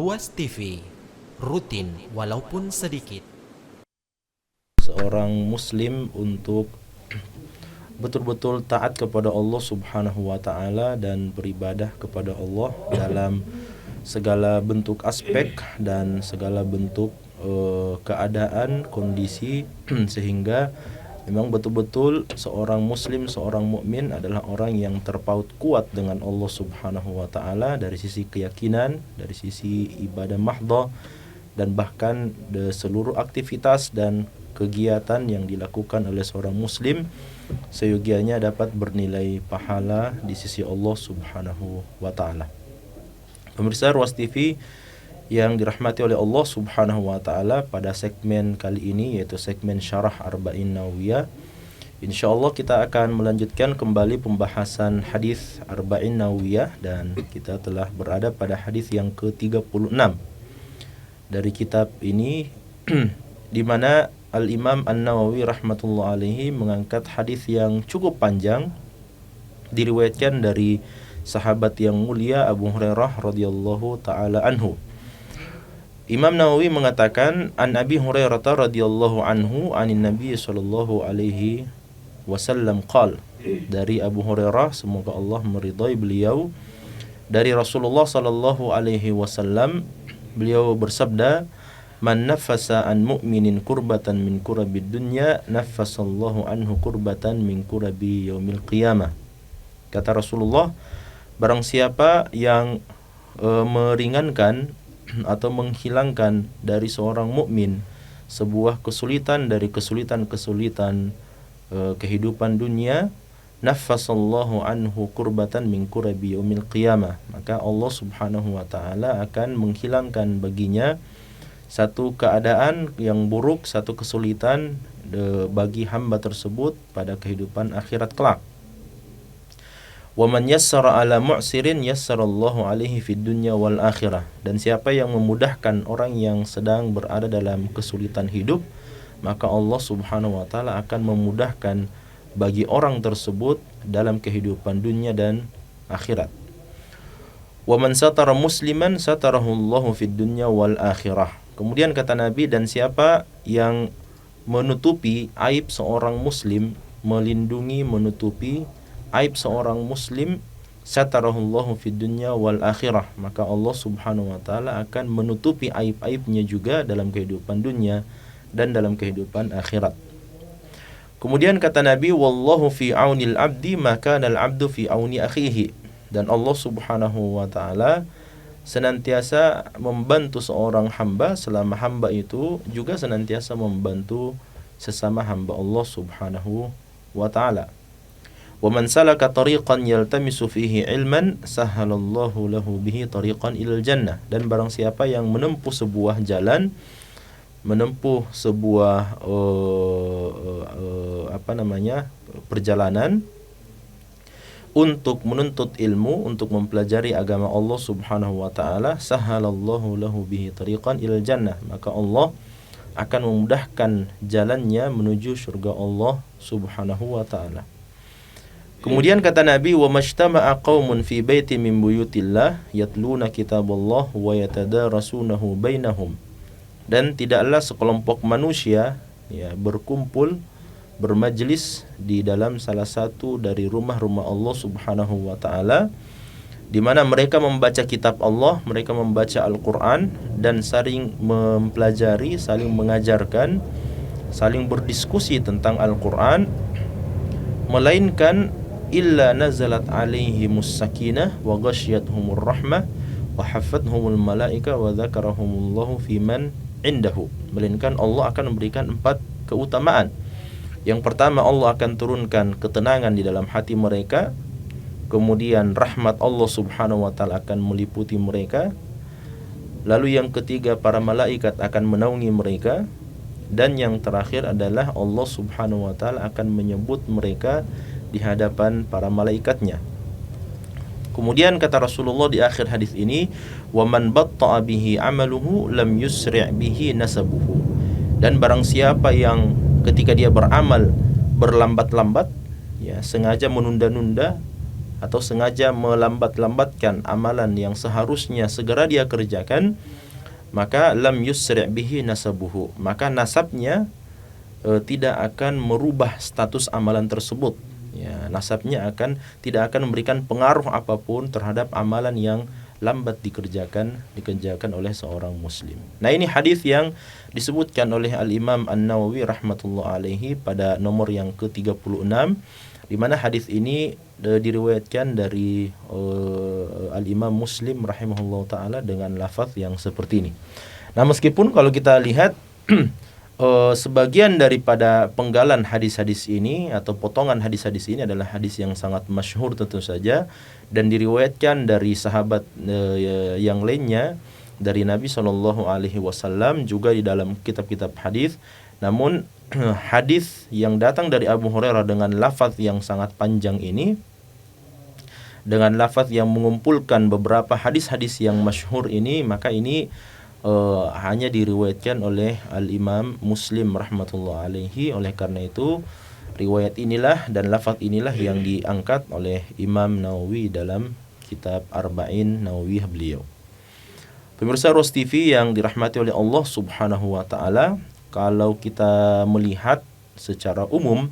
Ruas TV, rutin walaupun sedikit. Seorang muslim untuk betul-betul taat kepada Allah Subhanahu wa taala dan beribadah kepada Allah dalam segala bentuk aspek dan segala bentuk keadaan, kondisi sehingga memang betul-betul seorang muslim, seorang mukmin adalah orang yang terpaut kuat dengan Allah Subhanahu wa taala dari sisi keyakinan, dari sisi ibadah mahdhah, dan bahkan seluruh aktivitas dan kegiatan yang dilakukan oleh seorang muslim seyogianya dapat bernilai pahala di sisi Allah Subhanahu wa taala. Pemirsa Ruas TV yang dirahmati oleh Allah Subhanahu wa taala, pada segmen kali ini yaitu segmen Syarah Arba'in Nawawiyah, insyaallah kita akan melanjutkan kembali pembahasan hadis Arba'in Nawawiyah dan kita telah berada pada hadis yang ke-36 dari kitab ini di mana Al-Imam An-Nawawi rahmatullah alaihi mengangkat hadis yang cukup panjang diriwayatkan dari sahabat yang mulia Abu Hurairah radhiyallahu taala anhu. Imam Nawawi mengatakan, an Abi Hurairah radhiyallahu anhu anin Nabi sallallahu alaihi wasallam qala, dari Abu Hurairah semoga Allah meridai beliau, dari Rasulullah sallallahu alaihi wasallam beliau bersabda, man nafasa an mu'minin kurbatan min kurabid dunya nafasallahu anhu kurbatan min kurabi yaumil qiyamah. Kata Rasulullah, barang siapa yang meringankan atau menghilangkan dari seorang mukmin sebuah kesulitan dari kesulitan-kesulitan kehidupan dunia, nafasallahu anhu kurbatan min kurabi yaumil qiyamah, maka Allah Subhanahu wa taala akan menghilangkan baginya satu keadaan yang buruk, satu kesulitan bagi hamba tersebut pada kehidupan akhirat kelak. Wa man yassara ala mu'sirin yassarallahu alaihi fid dunya wal akhirah, dan siapa yang memudahkan orang yang sedang berada dalam kesulitan hidup, maka Allah Subhanahu wa taala akan memudahkan bagi orang tersebut dalam kehidupan dunia dan akhirat. Wa man satara musliman satarahullahu fid dunya wal akhirah. Kemudian kata Nabi, dan siapa yang menutupi aib seorang muslim, melindungi, menutupi aib seorang muslim, satarahullahu fid dunya wal akhirah, maka Allah Subhanahu wa taala akan menutupi aib-aibnya juga dalam kehidupan dunia dan dalam kehidupan akhirat. Kemudian kata Nabi, wallahu fi aunil abdi maka al abdu fi auni akhihi, dan Allah Subhanahu wa taala senantiasa membantu seorang hamba selama hamba itu juga senantiasa membantu sesama hamba Allah Subhanahu wa taala. Wa man salaka tariqan yaltamisu fihi ilman sahhalallahu lahu bihi tariqan ilal jannah, dan barang siapa yang menempuh sebuah jalan, menempuh sebuah perjalanan untuk menuntut ilmu, untuk mempelajari agama Allah Subhanahu wa taala, sahhalallahu lahu bihi tariqan ilal jannah, maka Allah akan memudahkan jalannya menuju surga Allah Subhanahu wa taala. Kemudian kata Nabi, wa mashtama'a qaumun fi baitin min buyutillah yatluna kitaballah wa yatadarasunahu bainahum, dan tidaklah sekelompok manusia berkumpul, bermajlis di dalam salah satu dari rumah-rumah Allah Subhanahu wa taala, di mana mereka membaca kitab Allah, mereka membaca Al-Qur'an dan saling mempelajari, saling mengajarkan, saling berdiskusi tentang Al-Qur'an, melainkan illa nazalat alaihimus sakinah wa ghasyiyatuhumur rahmah wa hafathumul malaika wa dzakarahumullahu fiman indahu, melainkan Allah akan memberikan 4 keutamaan. Yang pertama, Allah akan turunkan ketenangan di dalam hati mereka. Kemudian rahmat Allah Subhanahu wa taala akan meliputi mereka. Lalu yang ketiga, para malaikat akan menaungi mereka. Dan yang terakhir adalah Allah Subhanahu wa taala akan menyebut mereka di hadapan para malaikatnya. Kemudian kata Rasulullah di akhir hadis ini, wa man batta'a bihi amaluhu lam yusri' bihi nasabuhu, dan barang siapa yang ketika dia beramal berlambat-lambat, sengaja menunda-nunda atau sengaja melambat-lambatkan amalan yang seharusnya segera dia kerjakan, maka lam yusri' bihi nasabuhu, maka nasabnya tidak akan merubah status amalan tersebut. Ya, nasabnya tidak akan memberikan pengaruh apapun terhadap amalan yang lambat dikerjakan oleh seorang muslim. Nah, ini hadis yang disebutkan oleh Al-Imam An-Nawawi rahmatullah alaihi pada nomor yang ke-36, di mana hadis ini diriwayatkan dari Al-Imam Muslim rahimahullah taala dengan lafaz yang seperti ini. Nah, meskipun kalau kita lihat sebagian daripada penggalan hadis-hadis ini atau potongan hadis-hadis ini adalah hadis yang sangat masyhur tentu saja, dan diriwayatkan dari sahabat yang lainnya dari Nabi Shallallahu Alaihi Wasallam juga di dalam kitab-kitab hadis. Namun hadis yang datang dari Abu Hurairah dengan lafaz yang sangat panjang ini, dengan lafaz yang mengumpulkan beberapa hadis-hadis yang masyhur ini, maka ini hanya diriwayatkan oleh Al-Imam Muslim rahmatullah alaihi. Oleh karena itu riwayat inilah dan lafaz inilah yang diangkat oleh Imam Nawawi dalam kitab Arba'in Nawawiyah beliau. Pemirsa Ros TV yang dirahmati oleh Allah subhanahu wa ta'ala, kalau kita melihat secara umum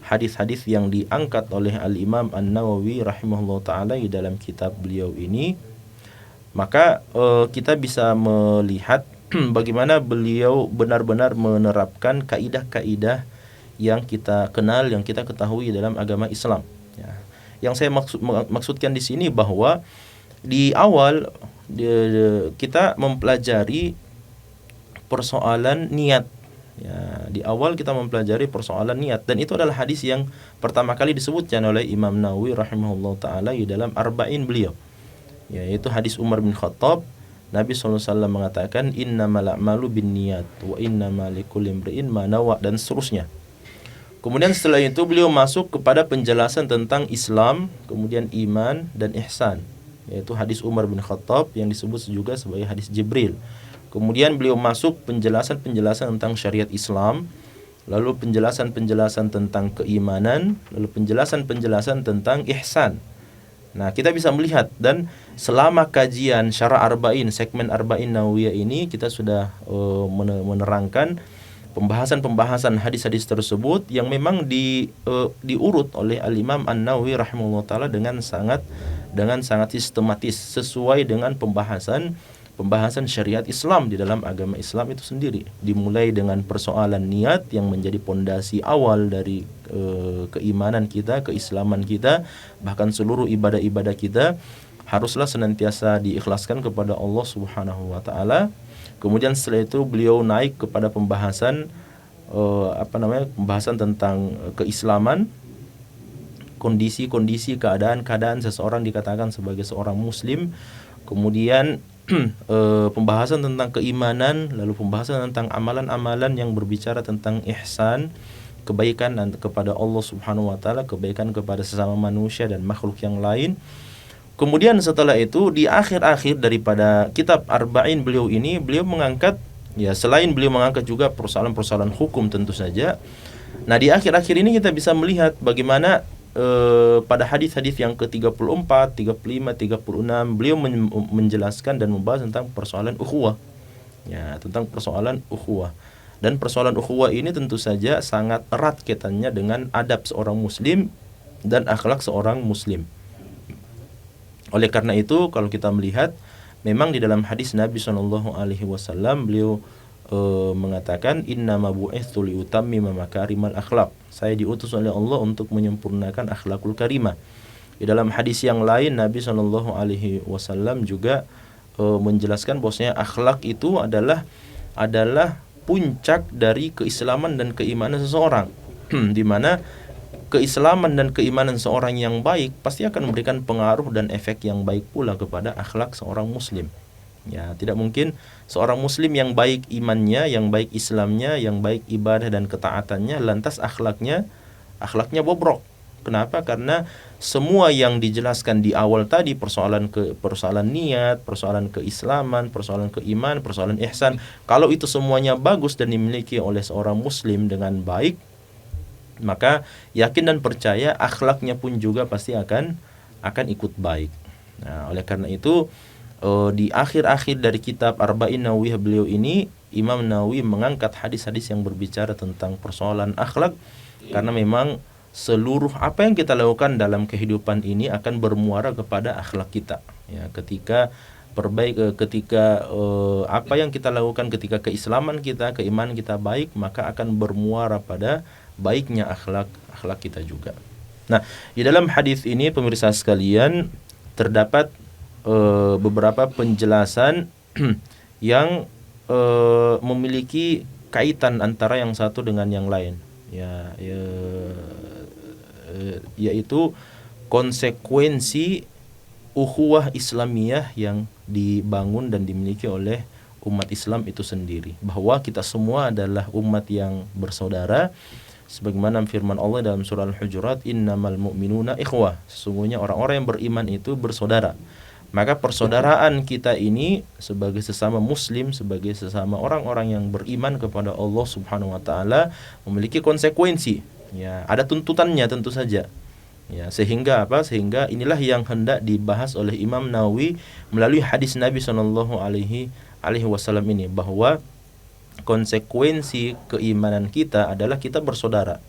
hadis-hadis yang diangkat oleh Al-Imam An-Nawawi rahimahullah ta'ala di dalam kitab beliau ini, maka kita bisa melihat bagaimana beliau benar-benar menerapkan kaidah-kaidah yang kita kenal, yang kita ketahui dalam agama Islam. Ya. Yang saya maksudkan di sini bahwa di awal kita mempelajari persoalan niat. Ya, di awal kita mempelajari persoalan niat, dan itu adalah hadis yang pertama kali disebutkan oleh Imam Nawawi rahimahullah taala di dalam Arba'in beliau. Yaitu hadis Umar bin Khattab, Nabi SAW mengatakan innamal a'malu binniyat wa innamal likulli imri'in ma nawa, dan seterusnya. Kemudian setelah itu beliau masuk kepada penjelasan tentang Islam, kemudian iman dan ihsan, yaitu hadis Umar bin Khattab yang disebut juga sebagai hadis Jibril. Kemudian beliau masuk penjelasan tentang syariat Islam, lalu penjelasan tentang keimanan, lalu penjelasan tentang ihsan. Nah, kita bisa melihat, dan selama kajian syara arba'in, segmen arba'in nawawiyah ini, kita sudah menerangkan pembahasan hadis-hadis tersebut yang memang diurut oleh Al-Imam An-Nawawi rahimahullah taala dengan sangat sistematis sesuai dengan pembahasan syariat Islam di dalam agama Islam itu sendiri. Dimulai dengan persoalan niat yang menjadi pondasi awal dari keimanan kita, keislaman kita, bahkan seluruh ibadah-ibadah kita haruslah senantiasa diikhlaskan kepada Allah Subhanahu wa taala. Kemudian setelah itu beliau naik kepada pembahasan tentang keislaman, kondisi-kondisi, keadaan seseorang dikatakan sebagai seorang muslim. Kemudian pembahasan tentang keimanan, lalu pembahasan tentang amalan-amalan yang berbicara tentang ihsan, kebaikan kepada Allah Subhanahu wa taala, kebaikan kepada sesama manusia dan makhluk yang lain. Kemudian setelah itu di akhir-akhir daripada kitab Arba'in beliau ini, beliau mengangkat, ya selain beliau mengangkat juga persoalan-persoalan hukum tentu saja. Nah, di akhir-akhir ini kita bisa melihat bagaimana pada hadis-hadis yang ke-34, 35, 36 beliau menjelaskan dan membahas tentang persoalan ukhuwah. Ya, tentang persoalan ukhuwah. Dan persoalan ukhuwah ini tentu saja sangat erat kaitannya dengan adab seorang muslim dan akhlak seorang muslim. Oleh karena itu, kalau kita melihat, memang di dalam hadis Nabi SAW beliau mengatakan innama bu'itsu liutammima makarimal akhlak. Saya diutus oleh Allah untuk menyempurnakan akhlakul karimah. Di dalam hadis yang lain Nabi SAW juga menjelaskan bahwasanya akhlak itu adalah puncak dari keislaman dan keimanan seseorang. Di mana keislaman dan keimanan seorang yang baik pasti akan memberikan pengaruh dan efek yang baik pula kepada akhlak seorang muslim. Ya, tidak mungkin seorang muslim yang baik imannya, yang baik Islamnya, yang baik ibadah dan ketaatannya, lantas akhlaknya bobrok. Kenapa? Karena semua yang dijelaskan di awal tadi, persoalan niat, persoalan keislaman, persoalan keiman, persoalan ihsan, kalau itu semuanya bagus dan dimiliki oleh seorang muslim dengan baik, maka yakin dan percaya akhlaknya pun juga pasti akan akan ikut baik. Nah, oleh karena itu di akhir-akhir dari kitab Arba'in Nawawiyah beliau ini, Imam Nawawi mengangkat hadis-hadis yang berbicara tentang persoalan akhlak, karena memang seluruh apa yang kita lakukan dalam kehidupan ini akan bermuara kepada akhlak kita. Ya, ketika apa yang kita lakukan, ketika keislaman kita, keimanan kita baik, maka akan bermuara pada baiknya akhlak kita juga. Nah, di dalam hadis ini pemirsa sekalian terdapat beberapa penjelasan yang memiliki kaitan antara yang satu dengan yang lain, yaitu konsekuensi ukhuwah Islamiyah yang dibangun dan dimiliki oleh umat Islam itu sendiri, bahwa kita semua adalah umat yang bersaudara, sebagaimana firman Allah dalam surah Al-Hujurat, innamal mu'minuna ikhwah, sesungguhnya orang-orang yang beriman itu bersaudara. Maka persaudaraan kita ini sebagai sesama muslim, sebagai sesama orang-orang yang beriman kepada Allah Subhanahu wa taala memiliki konsekuensi. Ya, ada tuntutannya tentu saja. Ya, sehingga inilah yang hendak dibahas oleh Imam Nawawi melalui hadis Nabi sallallahu alaihi wasallam ini, bahwa konsekuensi keimanan kita adalah kita bersaudara.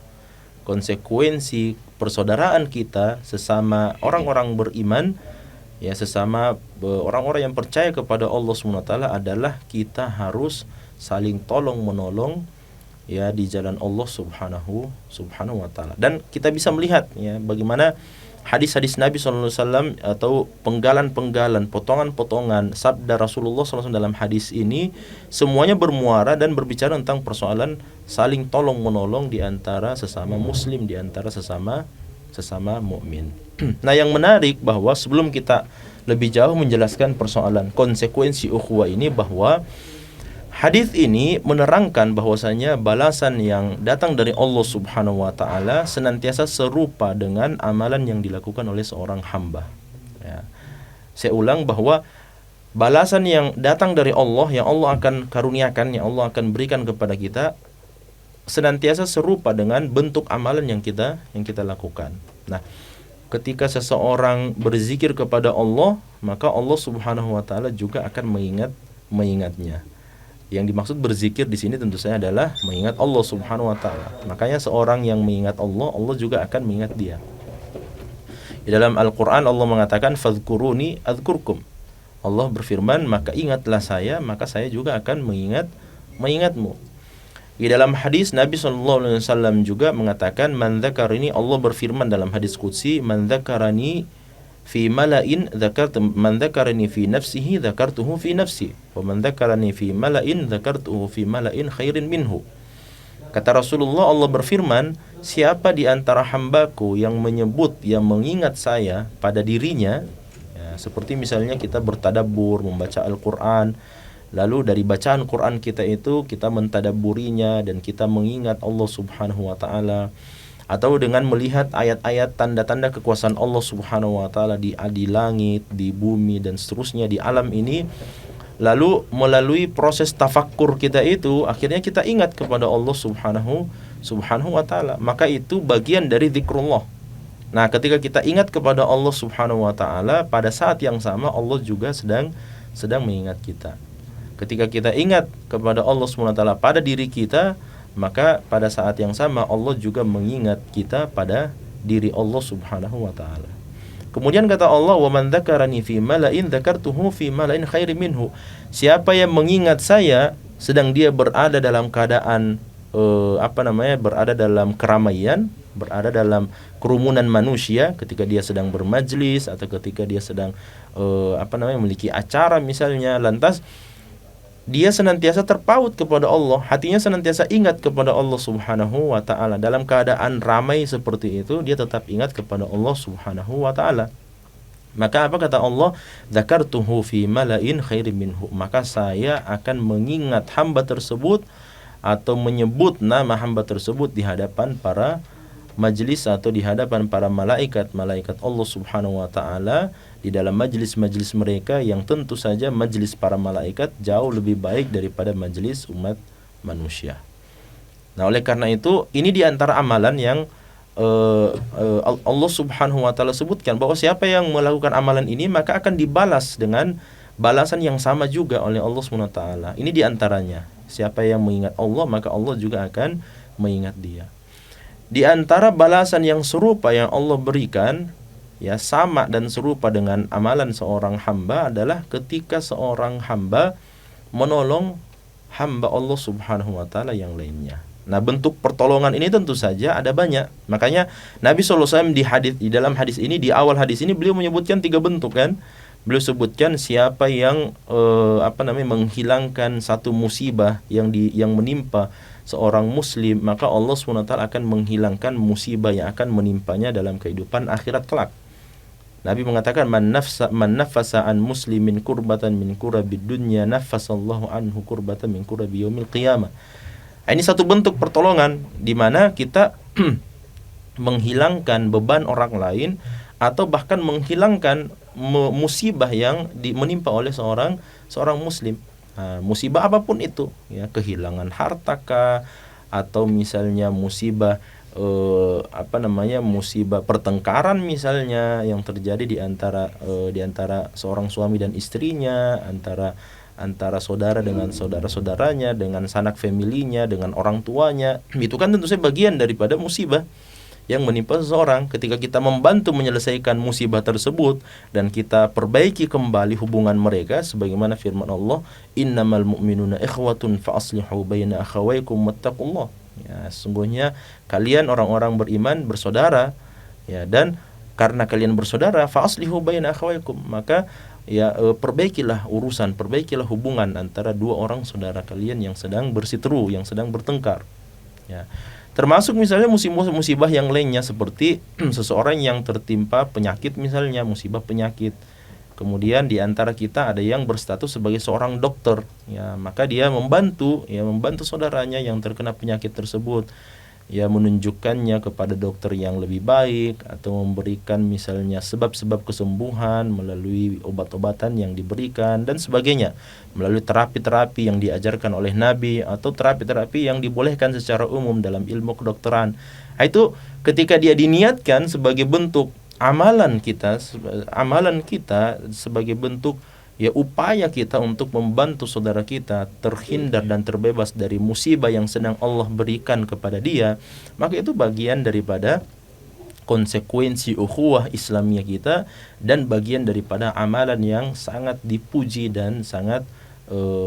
Konsekuensi persaudaraan kita sesama orang-orang beriman, ya, sesama orang-orang yang percaya kepada Allah Subhanahu wa taala adalah kita harus saling tolong menolong, ya, di jalan Allah Subhanahu wa taala. Dan kita bisa melihat, ya, bagaimana hadis-hadis Nabi sallallahu alaihi wasallam atau penggalan-penggalan, potongan-potongan sabda Rasulullah sallallahu alaihi wasallam dalam hadis ini semuanya bermuara dan berbicara tentang persoalan saling tolong menolong di antara sesama muslim, di antara sesama mukmin. Nah, yang menarik bahwa sebelum kita lebih jauh menjelaskan persoalan konsekuensi ukhuwah ini, bahwa hadis ini menerangkan bahwasanya balasan yang datang dari Allah Subhanahu wa taala senantiasa serupa dengan amalan yang dilakukan oleh seorang hamba. Ya. Saya ulang bahwa balasan yang datang dari Allah, yang Allah akan karuniakan, yang Allah akan berikan kepada kita, senantiasa serupa dengan bentuk amalan yang kita lakukan. Nah, ketika seseorang berzikir kepada Allah, maka Allah Subhanahu wa taala juga akan mengingatnya. Yang dimaksud berzikir di sini tentu saja adalah mengingat Allah Subhanahu wa taala. Makanya seorang yang mengingat Allah, Allah juga akan mengingat dia. Di dalam Al-Qur'an Allah mengatakan fadhkuruni adzkurkum. Allah berfirman, maka ingatlah saya, maka saya juga akan mengingatmu. Di dalam hadis Nabi SAW juga mengatakan, man dzakarani, Allah berfirman dalam hadis qudsi, man dzakarani fi mala'in man dzakarani fi nafsihi dzakartuhu fi nafsi, wa man dzakarani fi mala'in dzakartuhu fi mala'in khairin minhu. Kata Rasulullah, Allah berfirman, siapa di antara hambaku yang mengingat saya pada dirinya, ya, seperti misalnya kita bertadabbur, membaca Al-Qur'an, lalu dari bacaan Quran kita itu kita mentadabburinya dan kita mengingat Allah Subhanahu wa taala, atau dengan melihat ayat-ayat tanda-tanda kekuasaan Allah Subhanahu wa taala di langit, di bumi dan seterusnya di alam ini, lalu melalui proses tafakkur kita itu akhirnya kita ingat kepada Allah Subhanahu wa taala, maka itu bagian dari zikrullah. Nah, ketika kita ingat kepada Allah Subhanahu wa taala, pada saat yang sama Allah juga sedang mengingat kita. Ketika kita ingat kepada Allah SWT pada diri kita, maka pada saat yang sama Allah juga mengingat kita pada diri Allah Subhanahu wa taala. Kemudian kata Allah, wa man dzakarani fi mala'in dzakartuhu fi mala'in khairin minhu. Siapa yang mengingat saya sedang dia berada dalam keadaan berada dalam keramaian, berada dalam kerumunan manusia, ketika dia sedang bermajlis atau ketika dia sedang memiliki acara misalnya, lantas dia senantiasa terpaut kepada Allah, hatinya senantiasa ingat kepada Allah Subhanahu wa taala. Dalam keadaan ramai seperti itu, dia tetap ingat kepada Allah Subhanahu wa taala. Maka apa kata Allah? Dzakartuhu fi mala'in khairin minhu. Maka saya akan mengingat hamba tersebut atau menyebut nama hamba tersebut di hadapan para majlis atau di hadapan para malaikat Allah Subhanahu wa taala, di dalam majlis-majlis mereka yang tentu saja majlis para malaikat jauh lebih baik daripada majlis umat manusia. Nah, oleh karena itu ini di antara amalan yang Allah Subhanahu wa taala sebutkan bahwa siapa yang melakukan amalan ini maka akan dibalas dengan balasan yang sama juga oleh Allah Subhanahu wa taala. Ini diantaranya, siapa yang mengingat Allah maka Allah juga akan mengingat dia. Di antara balasan yang serupa yang Allah berikan, ya sama dan serupa dengan amalan seorang hamba, adalah ketika seorang hamba menolong hamba Allah Subhanahu wa taala yang lainnya. Nah, bentuk pertolongan ini tentu saja ada banyak. Makanya Nabi SAW di dalam hadis ini, di awal hadis ini beliau menyebutkan 3 bentuk kan. Beliau sebutkan siapa yang menghilangkan satu musibah yang menimpa seorang muslim, maka Allah SWT akan menghilangkan musibah yang akan menimpanya dalam kehidupan akhirat kelak. Nabi mengatakan man nafasa an muslimin kurbatan min kurabid dunya nafasallahu anhu kurbatan min kurabi yaumil qiyamah. Ini satu bentuk pertolongan di mana kita menghilangkan beban orang lain atau bahkan menghilangkan musibah yang menimpa oleh seorang muslim. Musibah apapun itu, ya, kehilangan harta kah, atau misalnya musibah musibah pertengkaran misalnya yang terjadi di antara seorang suami dan istrinya, antara saudara dengan saudara-saudaranya, dengan sanak familinya, dengan orang tuanya. Itu kan tentu saja bagian daripada musibah yang menimpa seseorang. Ketika kita membantu menyelesaikan musibah tersebut dan kita perbaiki kembali hubungan mereka, sebagaimana firman Allah, innamal mu'minuna ikhwatun fa aslihu baina akhawaykum wattaqullah. Ya, sesungguhnya kalian orang-orang beriman bersaudara, ya, dan karena kalian bersaudara fa aslihu baina akhawaykum, maka perbaikilah hubungan antara dua orang saudara kalian yang sedang bersiteru, yang sedang bertengkar. Ya. Termasuk misalnya musibah yang lainnya seperti seseorang yang tertimpa penyakit, misalnya musibah penyakit. Kemudian di antara kita ada yang berstatus sebagai seorang dokter, ya, maka dia membantu saudaranya yang terkena penyakit tersebut, ya, menunjukkannya kepada dokter yang lebih baik atau memberikan misalnya sebab-sebab kesembuhan melalui obat-obatan yang diberikan dan sebagainya, melalui terapi-terapi yang diajarkan oleh Nabi atau terapi-terapi yang dibolehkan secara umum dalam ilmu kedokteran. Itu ketika dia diniatkan sebagai bentuk amalan kita sebagai bentuk, ya, upaya kita untuk membantu saudara kita terhindar dan terbebas dari musibah yang sedang Allah berikan kepada dia, maka itu bagian daripada konsekuensi ukhuwah Islamiyah kita dan bagian daripada amalan yang sangat dipuji dan sangat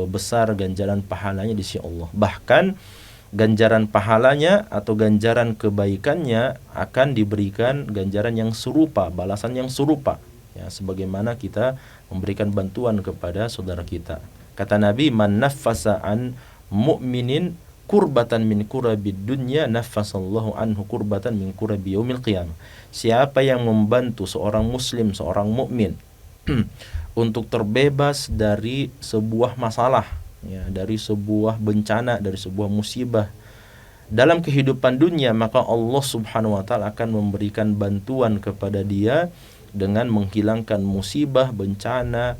besar ganjaran pahalanya di sisi Allah. Bahkan ganjaran pahalanya atau ganjaran kebaikannya akan diberikan ganjaran yang serupa, balasan yang serupa, ya, sebagaimana kita memberikan bantuan kepada saudara kita. Kata Nabi, man naffasa an mu'minin kurbatan min kurabid dunya naffasallahu anhu kurbatan min kurabi yaumil qiyamah. Siapa yang membantu seorang muslim, seorang mukmin untuk terbebas dari sebuah masalah, ya, dari sebuah bencana, dari sebuah musibah dalam kehidupan dunia, maka Allah Subhanahu wa taala akan memberikan bantuan kepada dia dengan menghilangkan musibah, bencana,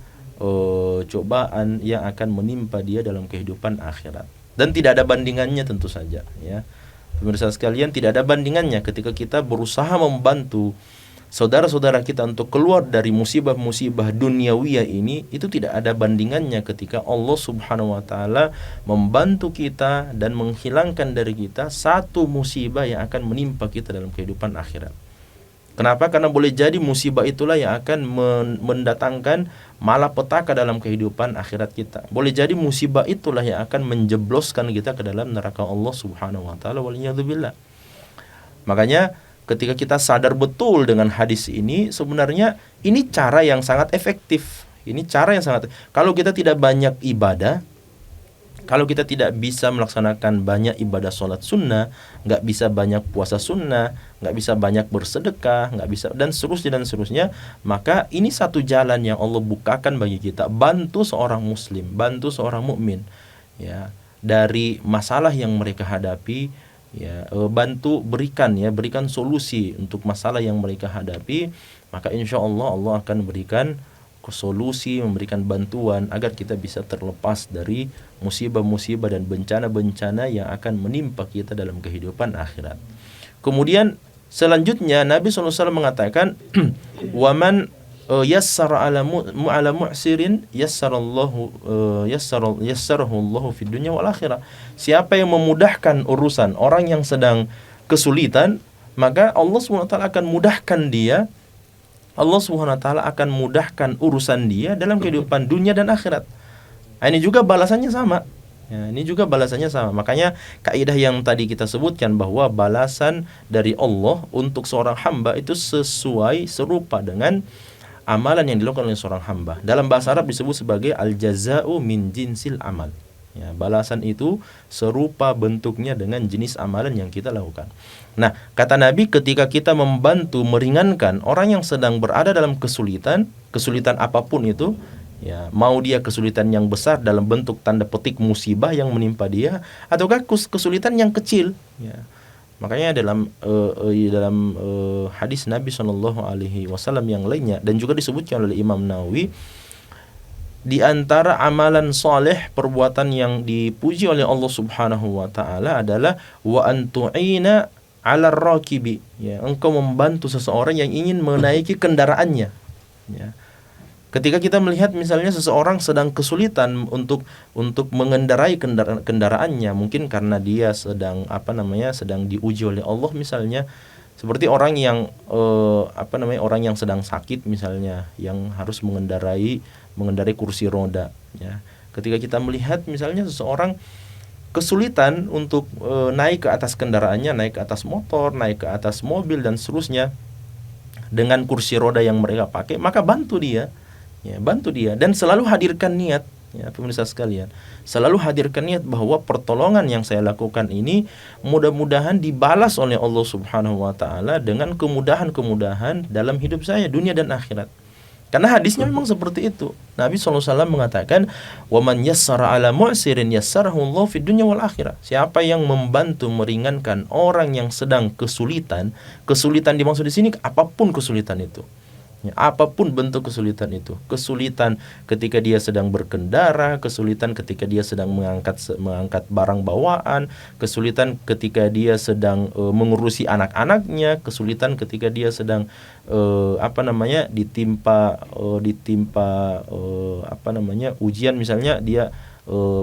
cobaan yang akan menimpa dia dalam kehidupan akhirat. Dan tidak ada bandingannya tentu saja, ya. Pemirsa sekalian, tidak ada bandingannya ketika kita berusaha membantu saudara-saudara kita untuk keluar dari musibah-musibah duniawiyah ini, itu tidak ada bandingannya ketika Allah Subhanahu wa taala membantu kita dan menghilangkan dari kita satu musibah yang akan menimpa kita dalam kehidupan akhirat. Kenapa? Karena boleh jadi musibah itulah yang akan mendatangkan malapetaka dalam kehidupan akhirat kita. Boleh jadi musibah itulah yang akan menjebloskan kita ke dalam neraka Allah Subhanahu wa taala, waliyadzubillah. Makanya ketika kita sadar betul dengan hadis ini, sebenarnya ini cara yang sangat efektif. Kalau kita tidak banyak ibadah, kalau kita tidak bisa melaksanakan banyak ibadah sholat sunnah, nggak bisa banyak puasa sunnah, nggak bisa banyak bersedekah, nggak bisa dan seterusnya, maka ini satu jalan yang Allah bukakan bagi kita. Bantu seorang muslim, bantu seorang mukmin, ya, dari masalah yang mereka hadapi, ya, berikan solusi untuk masalah yang mereka hadapi, maka insya Allah Allah akan berikan solusi, memberikan bantuan agar kita bisa terlepas dari musibah-musibah dan bencana-bencana yang akan menimpa kita dalam kehidupan akhirat. Kemudian Selanjutnya Nabi SAW mengatakan, waman yassara ala mu'sirin yassarahu Allahu fid dunya wal akhirah. Siapa yang memudahkan urusan orang yang sedang kesulitan, maka Allah SWT akan mudahkan dia. Allah SWT akan mudahkan urusan dia dalam kehidupan dunia dan akhirat. Ini juga balasannya sama. Ya, ini juga balasannya sama. Makanya kaidah yang tadi kita sebutkan bahwa balasan dari Allah untuk seorang hamba itu sesuai, serupa dengan amalan yang dilakukan oleh seorang hamba. Dalam bahasa Arab disebut sebagai al-jaza'u min jinsil amal. Ya, balasan itu serupa bentuknya dengan jenis amalan yang kita lakukan. Nah, kata Nabi, ketika kita membantu meringankan orang yang sedang berada dalam kesulitan apapun itu, ya, mau dia kesulitan yang besar dalam bentuk tanda petik musibah yang menimpa dia, ataukah kesulitan yang kecil, ya. Makanya dalam hadis Nabi SAW yang lainnya, dan juga disebutkan oleh Imam Nawawi, di antara amalan soleh, perbuatan yang dipuji oleh Allah Subhanahu wa taala adalah wa antu'ina 'ala rakibi, ya, engkau membantu seseorang yang ingin menaiki kendaraannya, ya. Ketika kita melihat misalnya seseorang sedang kesulitan untuk mengendarai kendaraannya, mungkin karena dia sedang sedang diuji oleh Allah misalnya, seperti orang yang orang yang sedang sakit misalnya, yang harus mengendarai kursi roda, ya. Ketika kita melihat misalnya seseorang kesulitan untuk naik ke atas kendaraannya, naik ke atas motor, naik ke atas mobil dan seterusnya dengan kursi roda yang mereka pakai, maka bantu dia. Ya, bantu dia, dan selalu hadirkan niat, ya pemirsa sekalian, selalu hadirkan niat bahwa pertolongan yang saya lakukan ini mudah-mudahan dibalas oleh Allah Subhanahu wa taala dengan kemudahan-kemudahan dalam hidup saya dunia dan akhirat. Karena hadisnya memang seperti itu. Nabi SAW mengatakan, "Wa man yassara 'ala mu'sirin yassarahu Allah fid dunya wal akhirah." Siapa yang membantu meringankan orang yang sedang kesulitan dimaksud di sini apapun kesulitan itu. Ya, apapun bentuk kesulitan itu, kesulitan ketika dia sedang berkendara, kesulitan ketika dia sedang mengangkat barang bawaan, kesulitan ketika dia sedang mengurusi anak-anaknya, kesulitan ketika dia sedang ditimpa ujian, misalnya dia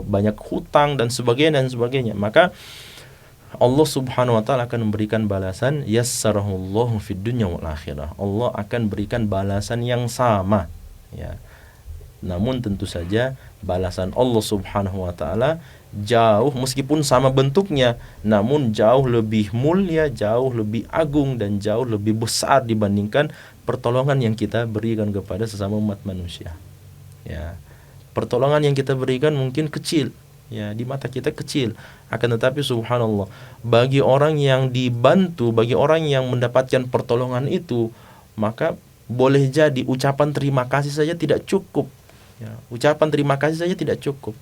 banyak hutang dan sebagainya, maka Allah Subhanahu wa taala akan memberikan balasan yassarahullahu fid dunya wal akhirah. Allah akan berikan balasan yang sama, ya. Namun tentu saja balasan Allah Subhanahu wa taala jauh, meskipun sama bentuknya, namun jauh lebih mulia, jauh lebih agung, dan jauh lebih besar dibandingkan pertolongan yang kita berikan kepada sesama umat manusia. Ya. Pertolongan yang kita berikan mungkin kecil, ya, di mata kita kecil, akan tetapi subhanallah, bagi orang yang dibantu, bagi orang yang mendapatkan pertolongan itu, maka boleh jadi ucapan terima kasih saja tidak cukup, ya. Ucapan terima kasih saja tidak cukup,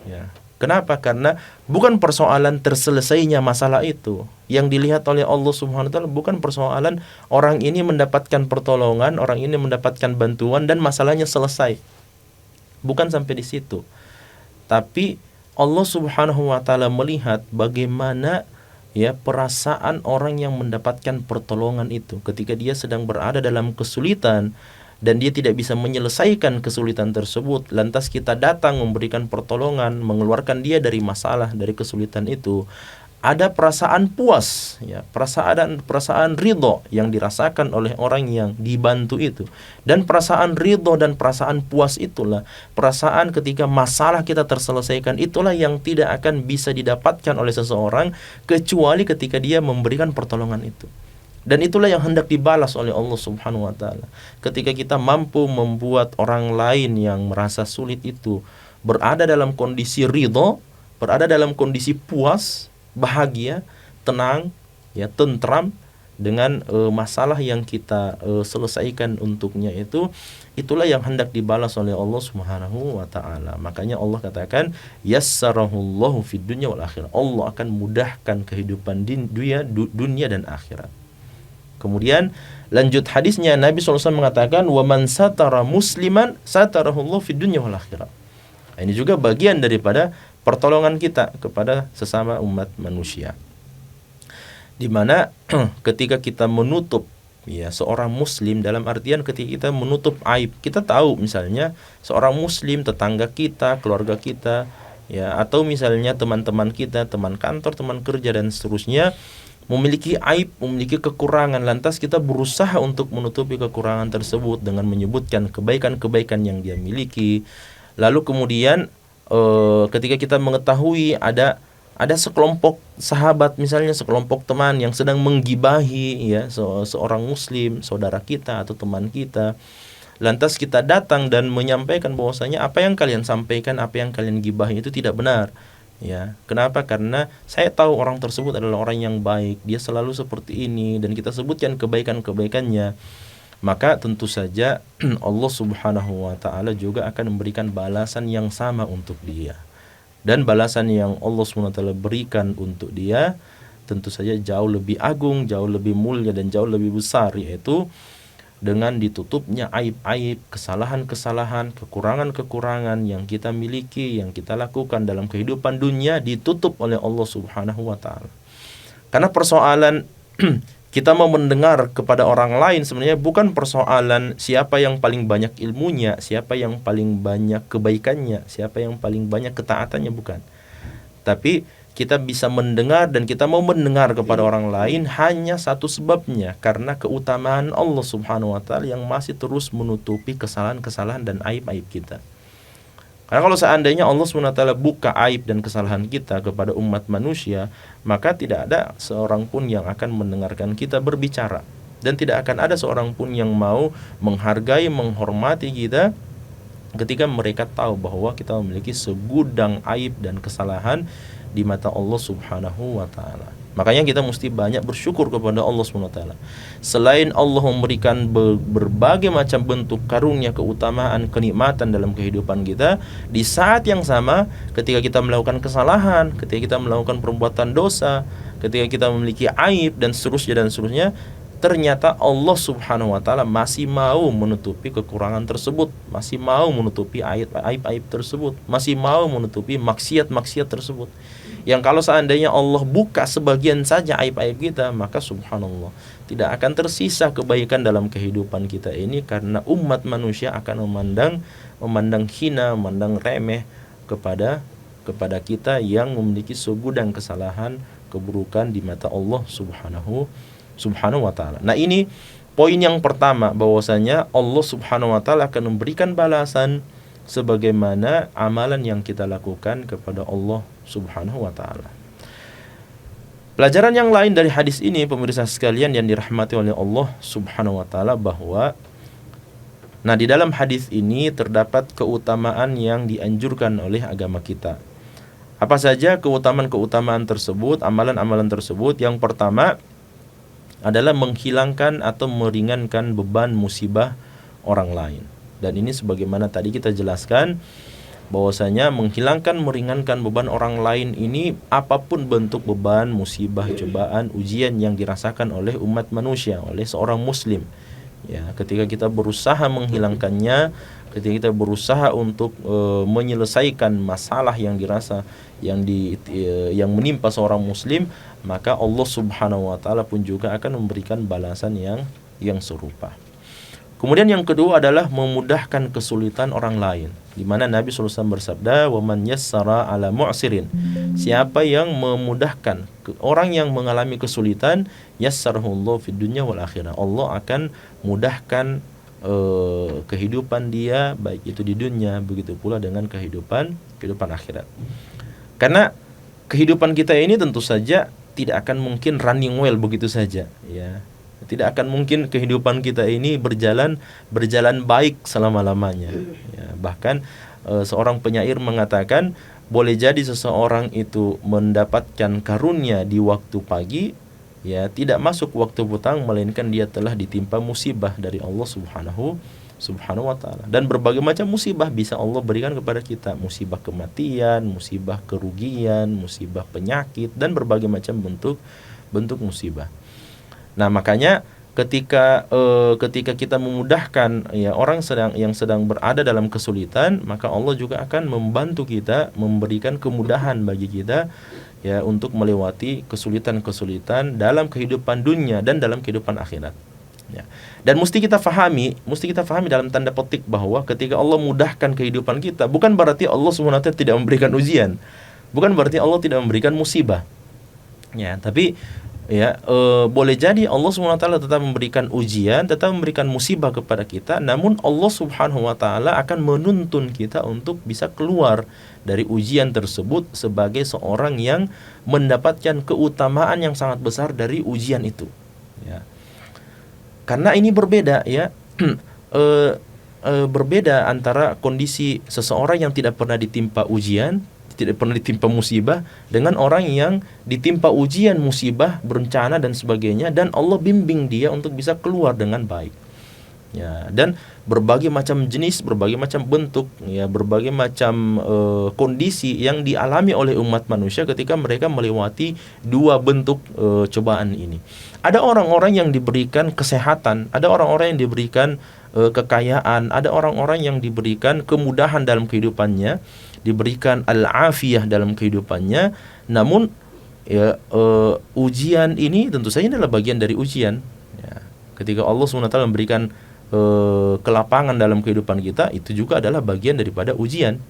ya. Kenapa? Karena bukan persoalan terselesainya masalah itu. Yang dilihat oleh Allah Subhanahu wa taala bukan persoalan orang ini mendapatkan pertolongan, orang ini mendapatkan bantuan dan masalahnya selesai. Bukan sampai di situ. Tapi Allah Subhanahu wa taala melihat bagaimana, ya, perasaan orang yang mendapatkan pertolongan itu ketika dia sedang berada dalam kesulitan dan dia tidak bisa menyelesaikan kesulitan tersebut, lantas kita datang memberikan pertolongan, mengeluarkan dia dari masalah, dari kesulitan itu. Ada perasaan puas, ya, perasaan ridho yang dirasakan oleh orang yang dibantu itu. Dan perasaan ridho dan perasaan puas itulah, perasaan ketika masalah kita terselesaikan, itulah yang tidak akan bisa didapatkan oleh seseorang kecuali ketika dia memberikan pertolongan itu. Dan itulah yang hendak dibalas oleh Allah Subhanahu wa taala. Ketika kita mampu membuat orang lain yang merasa sulit itu berada dalam kondisi ridho, berada dalam kondisi puas, bahagia, tenang, ya, tentram dengan masalah yang kita selesaikan untuknya itu, itulah yang hendak dibalas oleh Allah Subhanahu wa taala. Makanya Allah katakan yassarahullahu fid dunya wal akhirah. Allah akan mudahkan kehidupan dunia dan akhirat. Kemudian lanjut hadisnya, Nabi SAW mengatakan wa man satara musliman satarahullahu fid dunya wal akhirah. Ini juga bagian daripada pertolongan kita kepada sesama umat manusia. di mana ketika kita menutup ya seorang muslim, dalam artian ketika kita menutup aib, kita tahu misalnya seorang muslim, tetangga kita, keluarga kita, ya, atau misalnya teman-teman kita, teman kantor, teman kerja dan seterusnya memiliki aib, memiliki kekurangan, lantas kita berusaha untuk menutupi kekurangan tersebut dengan menyebutkan kebaikan-kebaikan yang dia miliki. Lalu kemudian ketika kita mengetahui ada sekelompok sahabat, misalnya sekelompok teman yang sedang menggibahi ya seorang muslim, saudara kita atau teman kita, lantas kita datang dan menyampaikan bahwasanya apa yang kalian sampaikan, apa yang kalian gibahi itu tidak benar. Ya, kenapa? Karena saya tahu orang tersebut adalah orang yang baik, dia selalu seperti ini, dan kita sebutkan kebaikan-kebaikannya. Maka tentu saja Allah Subhanahu wa taala juga akan memberikan balasan yang sama untuk dia. Dan balasan yang Allah SWT berikan untuk dia tentu saja jauh lebih agung, jauh lebih mulia, dan jauh lebih besar, yaitu dengan ditutupnya aib-aib, kesalahan-kesalahan, kekurangan-kekurangan yang kita miliki, yang kita lakukan dalam kehidupan dunia, ditutup oleh Allah Subhanahu wa taala. Karena persoalan kita mau mendengar kepada orang lain sebenarnya bukan persoalan siapa yang paling banyak ilmunya, siapa yang paling banyak kebaikannya, siapa yang paling banyak ketaatannya, bukan. Tapi kita bisa mendengar dan kita mau mendengar kepada orang lain hanya satu sebabnya, karena keutamaan Allah Subhanahu wa taala yang masih terus menutupi kesalahan-kesalahan dan aib-aib kita. Karena kalau seandainya Allah SWT buka aib dan kesalahan kita kepada umat manusia, maka tidak ada seorang pun yang akan mendengarkan kita berbicara, dan tidak akan ada seorang pun yang mau menghargai, menghormati kita ketika mereka tahu bahwa kita memiliki segudang aib dan kesalahan di mata Allah Subhanahu wa taala. Makanya kita mesti banyak bersyukur kepada Allah Subhanahu wa taala. Selain Allah memberikan berbagai macam bentuk karunia, keutamaan, kenikmatan dalam kehidupan kita, di saat yang sama ketika kita melakukan kesalahan, ketika kita melakukan perbuatan dosa, ketika kita memiliki aib dan seterusnya, ternyata Allah Subhanahu wa taala masih mau menutupi kekurangan tersebut, masih mau menutupi aib-aib tersebut, masih mau menutupi maksiat-maksiat tersebut. Yang kalau seandainya Allah buka sebagian saja aib-aib kita, maka subhanallah tidak akan tersisa kebaikan dalam kehidupan kita ini, karena umat manusia akan memandang hina, memandang remeh kepada kita yang memiliki segudang kesalahan, keburukan di mata Allah Subhanahu wa taala. Nah, ini poin yang pertama, bahwasanya Allah Subhanahu wa taala akan memberikan balasan sebagaimana amalan yang kita lakukan kepada Allah Subhanahu wa taala. Pelajaran yang lain dari hadis ini, pemirsa sekalian yang dirahmati oleh Allah Subhanahu wa taala, bahwa di dalam hadis ini terdapat keutamaan yang dianjurkan oleh agama kita. Apa saja keutamaan-keutamaan tersebut, amalan-amalan tersebut? Yang pertama adalah menghilangkan atau meringankan beban musibah orang lain. Dan ini sebagaimana tadi kita jelaskan, bahwasanya menghilangkan, meringankan beban orang lain ini apapun bentuk beban, musibah, cobaan, ujian yang dirasakan oleh umat manusia, oleh seorang muslim. Ya, ketika kita berusaha menghilangkannya, ketika kita berusaha untuk menyelesaikan masalah yang dirasa yang menimpa seorang muslim, maka Allah Subhanahu wa taala pun juga akan memberikan balasan yang serupa. Kemudian yang kedua adalah memudahkan kesulitan orang lain, di mana Nabi SAW bersabda, "Wa man yassara 'ala mu'sirin." Siapa yang memudahkan orang yang mengalami kesulitan, yassarahullahu fid dunya wal akhirah. Allah akan mudahkan kehidupan dia, baik itu di dunia, begitu pula dengan kehidupan akhirat. Karena kehidupan kita ini tentu saja tidak akan mungkin running well begitu saja, ya. Tidak akan mungkin kehidupan kita ini berjalan baik selama-lamanya, ya. Bahkan seorang penyair mengatakan, boleh jadi seseorang itu mendapatkan karunia di waktu pagi, ya, tidak masuk waktu petang, melainkan dia telah ditimpa musibah dari Allah Subhanahu wa taala. Dan berbagai macam musibah bisa Allah berikan kepada kita, musibah kematian, musibah kerugian, musibah penyakit, dan berbagai macam bentuk musibah. Nah, makanya ketika kita memudahkan, ya, orang yang sedang berada dalam kesulitan, maka Allah juga akan membantu kita, memberikan kemudahan bagi kita, ya untuk melewati kesulitan-kesulitan dalam kehidupan dunia dan dalam kehidupan akhirat. Ya. Dan mesti kita fahami dalam tanda petik bahwa ketika Allah mudahkan kehidupan kita, bukan berarti Allah SWT tidak memberikan ujian, bukan berarti Allah tidak memberikan musibah. Ya, tapi ya boleh jadi Allah SWT tetap memberikan ujian, tetap memberikan musibah kepada kita, namun Allah Subhanahu wa taala akan menuntun kita untuk bisa keluar dari ujian tersebut sebagai seorang yang mendapatkan keutamaan yang sangat besar dari ujian itu. Ya. Karena ini berbeda ya. Berbeda antara kondisi seseorang yang tidak pernah ditimpa ujian, tidak pernah ditimpa musibah, dengan orang yang ditimpa ujian, musibah, berencana dan sebagainya, dan Allah bimbing dia untuk bisa keluar dengan baik. Ya, dan berbagai macam jenis, berbagai macam bentuk, ya, berbagai macam kondisi yang dialami oleh umat manusia ketika mereka melewati dua bentuk cobaan ini. Ada orang-orang yang diberikan kesehatan, ada orang-orang yang diberikan kekayaan, ada orang-orang yang diberikan kemudahan dalam kehidupannya, diberikan al-afiyah dalam kehidupannya, namun ya, ujian ini tentu saja adalah bagian dari ujian. Ya, ketika Allah SWT memberikan kelapangan dalam kehidupan kita, itu juga adalah bagian daripada ujian.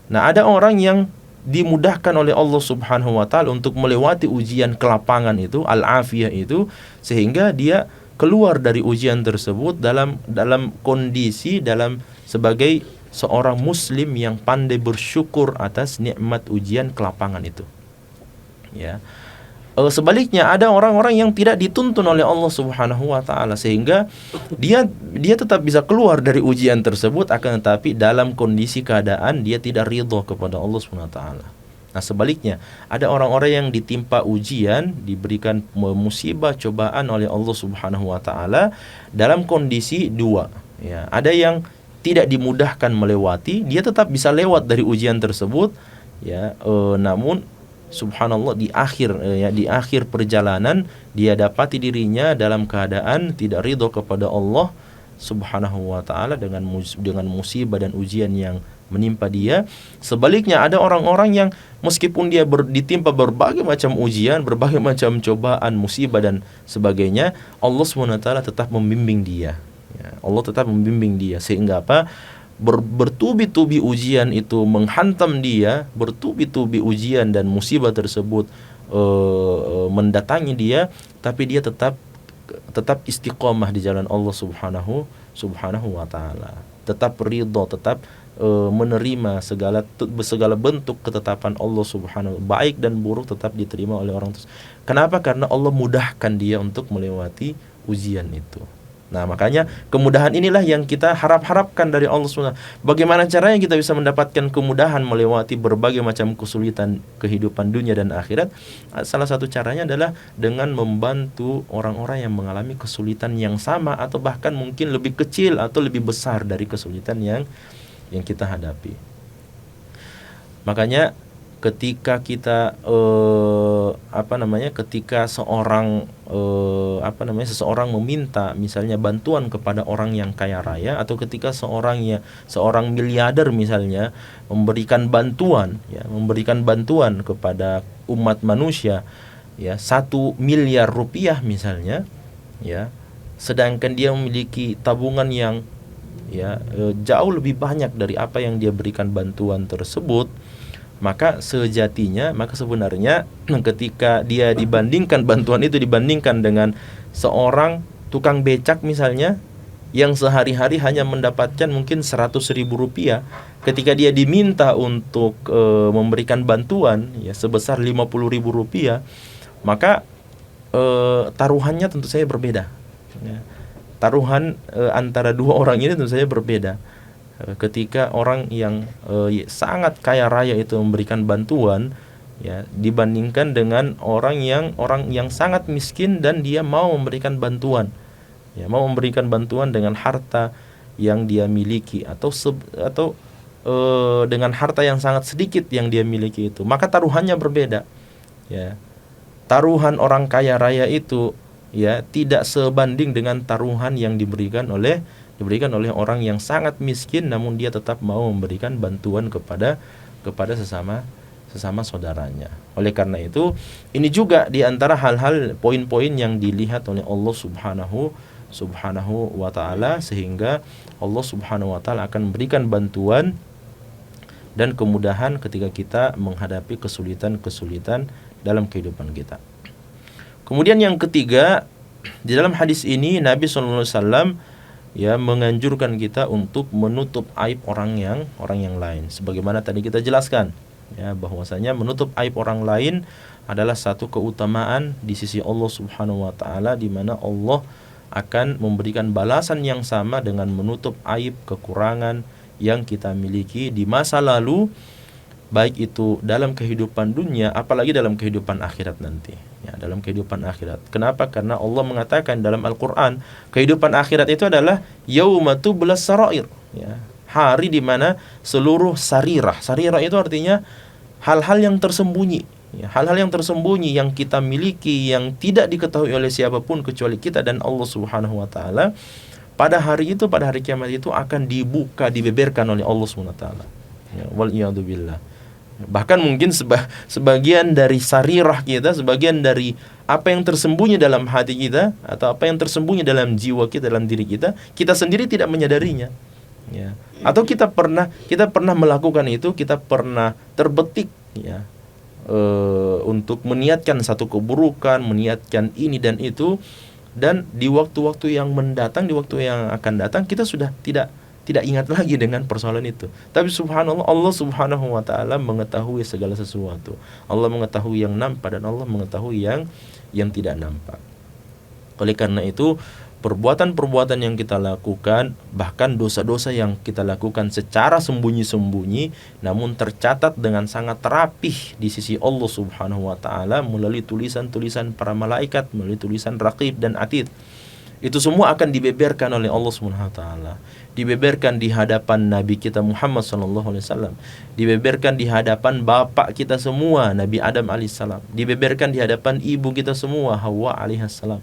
Nah, ada orang yang dimudahkan oleh Allah Subhanahu wa taala untuk melewati ujian kelapangan itu, al-afiyah itu, sehingga dia keluar dari ujian tersebut dalam kondisi sebagai seorang muslim yang pandai bersyukur atas nikmat ujian kelapangan itu. Ya. Sebaliknya ada orang-orang yang tidak dituntun oleh Allah Subhanahu wa taala, sehingga dia tetap bisa keluar dari ujian tersebut, akan tetapi dalam kondisi keadaan dia tidak ridho kepada Allah Subhanahu wa taala. Nah, sebaliknya ada orang-orang yang ditimpa ujian, diberikan musibah, cobaan oleh Allah Subhanahu wa taala dalam kondisi dua. Ya, ada yang tidak dimudahkan melewati, dia tetap bisa lewat dari ujian tersebut, ya, namun subhanallah di akhir perjalanan dia dapati dirinya dalam keadaan tidak ridho kepada Allah Subhanahu wa taala dengan musibah dan ujian yang menimpa dia. Sebaliknya ada orang-orang yang meskipun dia ditimpa berbagai macam ujian, berbagai macam cobaan, musibah dan sebagainya, Allah Subhanahu wa taala tetap membimbing dia. Ya, Allah tetap membimbing dia, sehingga apa? Bertubi-tubi ujian itu menghantam dia, bertubi-tubi ujian dan musibah tersebut mendatangi dia, tapi dia tetap istiqomah di jalan Allah Subhanahu wa taala. Tetap ridho, tetap menerima segala bentuk ketetapan Allah Subhanahu, baik dan buruk tetap diterima oleh orang tersebut. Kenapa? Karena Allah mudahkan dia untuk melewati ujian itu. Nah, makanya kemudahan inilah yang kita harapkan dari Allah SWT. Bagaimana caranya kita bisa mendapatkan kemudahan melewati berbagai macam kesulitan kehidupan dunia dan akhirat? Salah satu caranya adalah dengan membantu orang-orang yang mengalami kesulitan yang sama, atau bahkan mungkin lebih kecil atau lebih besar dari kesulitan yang kita hadapi. Makanya ketika kita ketika seseorang meminta misalnya bantuan kepada orang yang kaya raya, atau ketika seorang miliarder misalnya memberikan bantuan kepada umat manusia, ya, 1 miliar rupiah misalnya, ya, sedangkan dia memiliki tabungan yang jauh lebih banyak dari apa yang dia berikan bantuan tersebut, maka sebenarnya ketika dia bantuan itu dibandingkan dengan seorang tukang becak misalnya yang sehari-hari hanya mendapatkan mungkin 100.000 rupiah, ketika dia diminta untuk memberikan bantuan ya sebesar 50.000 rupiah, maka taruhannya tentu saja berbeda, ya. Taruhan antara dua orang ini tentu saja berbeda. Ketika orang yang sangat kaya raya itu memberikan bantuan, ya, dibandingkan dengan orang yang sangat miskin dan dia mau memberikan bantuan, ya, mau memberikan bantuan dengan harta yang dia miliki atau dengan harta yang sangat sedikit yang dia miliki itu, maka taruhannya berbeda, ya. Taruhan orang kaya raya itu, ya, tidak sebanding dengan taruhan yang diberikan oleh orang yang sangat miskin, namun dia tetap mau memberikan bantuan kepada sesama saudaranya. Oleh karena itu, ini juga di antara hal-hal poin-poin yang dilihat oleh Allah Subhanahu wa taala, sehingga Allah Subhanahu wa taala akan memberikan bantuan dan kemudahan ketika kita menghadapi kesulitan-kesulitan dalam kehidupan kita. Kemudian yang ketiga, di dalam hadis ini Nabi SAW menganjurkan kita untuk menutup aib orang yang lain. Sebagaimana tadi kita jelaskan, bahwasanya menutup aib orang lain adalah satu keutamaan di sisi Allah Subhanahu wa taala, di mana Allah akan memberikan balasan yang sama dengan menutup aib kekurangan yang kita miliki di masa lalu, baik itu dalam kehidupan dunia apalagi dalam kehidupan akhirat nanti. Dalam kehidupan akhirat. Kenapa? Karena Allah mengatakan dalam Al-Qur'an, kehidupan akhirat itu adalah yauma tublas sarair, hari di mana seluruh sarirah itu artinya hal-hal yang tersembunyi, hal-hal yang tersembunyi yang kita miliki, yang tidak diketahui oleh siapapun kecuali kita dan Allah Subhanahu wa taala, pada hari kiamat itu akan dibuka, dibeberkan oleh Allah Subhanahu wa taala. Wal iyadu billah. Bahkan mungkin sebagian dari sarirah kita, sebagian dari apa yang tersembunyi dalam hati kita atau apa yang tersembunyi dalam jiwa kita, dalam diri kita, kita sendiri tidak menyadarinya. Atau kita pernah melakukan itu, kita pernah terbetik untuk meniatkan satu keburukan, meniatkan ini dan itu, dan di waktu-waktu yang mendatang, di waktu yang akan datang, kita sudah tidak ingat lagi dengan persoalan itu. Tapi subhanallah, Allah Subhanahu wa taala mengetahui segala sesuatu. Allah mengetahui yang nampak dan Allah mengetahui yang tidak nampak. Oleh karena itu, perbuatan-perbuatan yang kita lakukan, bahkan dosa-dosa yang kita lakukan secara sembunyi-sembunyi, namun tercatat dengan sangat rapih di sisi Allah Subhanahu wa taala melalui tulisan-tulisan para malaikat, melalui tulisan Raqib dan Atid. Itu semua akan dibeberkan oleh Allah Subhanahu wa taala. Dibeberkan di hadapan Nabi kita Muhammad sallallahu alaihi wasallam. Dibeberkan di hadapan bapak kita semua, Nabi Adam alaihissalam. Dibeberkan di hadapan ibu kita semua, Hawa alaihissalam.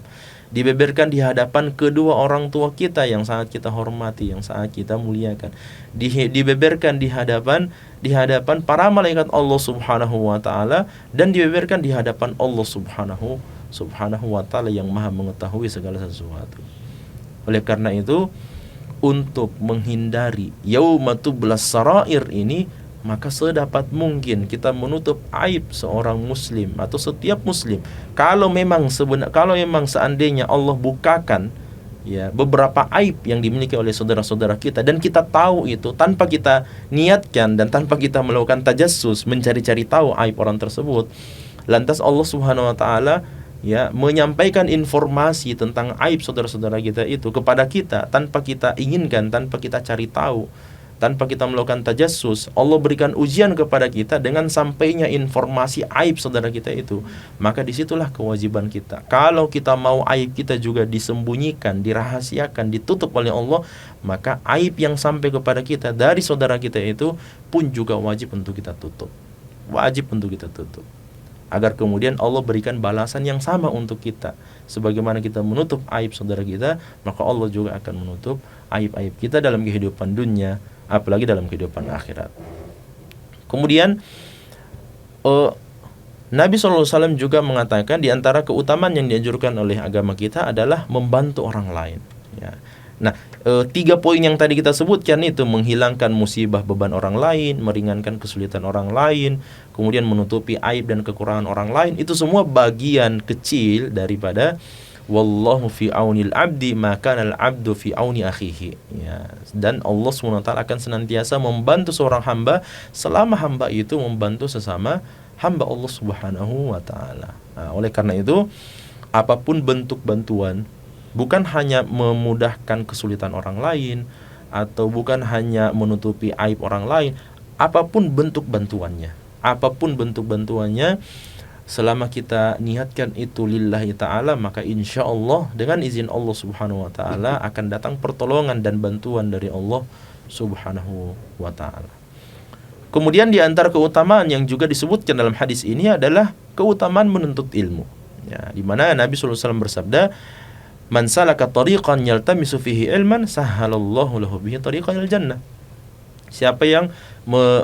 Dibeberkan di hadapan kedua orang tua kita yang sangat kita hormati, yang sangat kita muliakan. Dibeberkan di hadapan para malaikat Allah Subhanahu wa taala, dan dibeberkan di hadapan Allah Subhanahu wa ta'ala yang maha mengetahui segala sesuatu. Oleh karena itu, untuk menghindari yaumatublas sarair ini, maka sedapat mungkin kita menutup aib seorang muslim atau setiap muslim. Kalau memang seandainya Allah bukakan beberapa aib yang dimiliki oleh saudara-saudara kita, dan kita tahu itu tanpa kita niatkan dan tanpa kita melakukan tajassus mencari-cari tahu aib orang tersebut, lantas Allah Subhanahu wa taala menyampaikan informasi tentang aib saudara-saudara kita itu kepada kita tanpa kita inginkan, tanpa kita cari tahu, tanpa kita melakukan tajassus. Allah berikan ujian kepada kita dengan sampainya informasi aib saudara kita itu. Maka disitulah kewajiban kita. Kalau kita mau aib kita juga disembunyikan, dirahasiakan, ditutup oleh Allah, maka aib yang sampai kepada kita dari saudara kita itu pun juga wajib untuk kita tutup. Wajib untuk kita tutup, agar kemudian Allah berikan balasan yang sama untuk kita. Sebagaimana kita menutup aib saudara kita, maka Allah juga akan menutup aib-aib kita dalam kehidupan dunia, apalagi dalam kehidupan akhirat. Kemudian Nabi SAW juga mengatakan di antara keutamaan yang dianjurkan oleh agama kita adalah membantu orang lain. Nah, 3 poin yang tadi kita sebutkan itu, menghilangkan musibah beban orang lain, meringankan kesulitan orang lain, kemudian menutupi aib dan kekurangan orang lain, itu semua bagian kecil daripada wallahu fi aunil abdi maka al abdu fi auni akhihi. Dan Allah SWT akan senantiasa membantu seorang hamba selama hamba itu membantu sesama hamba Allah Subhanahu wa taala. Oleh karena itu, apapun bentuk bantuan, bukan hanya memudahkan kesulitan orang lain, atau bukan hanya menutupi aib orang lain, apapun bentuk bantuannya, selama kita niatkan itu lillahi ta'ala, maka insya Allah dengan izin Allah Subhanahu wa ta'ala akan datang pertolongan dan bantuan dari Allah Subhanahu wa ta'ala. Kemudian di antara keutamaan yang juga disebutkan dalam hadis ini adalah keutamaan menuntut ilmu, di mana Nabi SAW bersabda, man salaka tariqan yaltamisu fihi ilman sahhalallahu lahu bihi tariqan il jannah. Siapa yang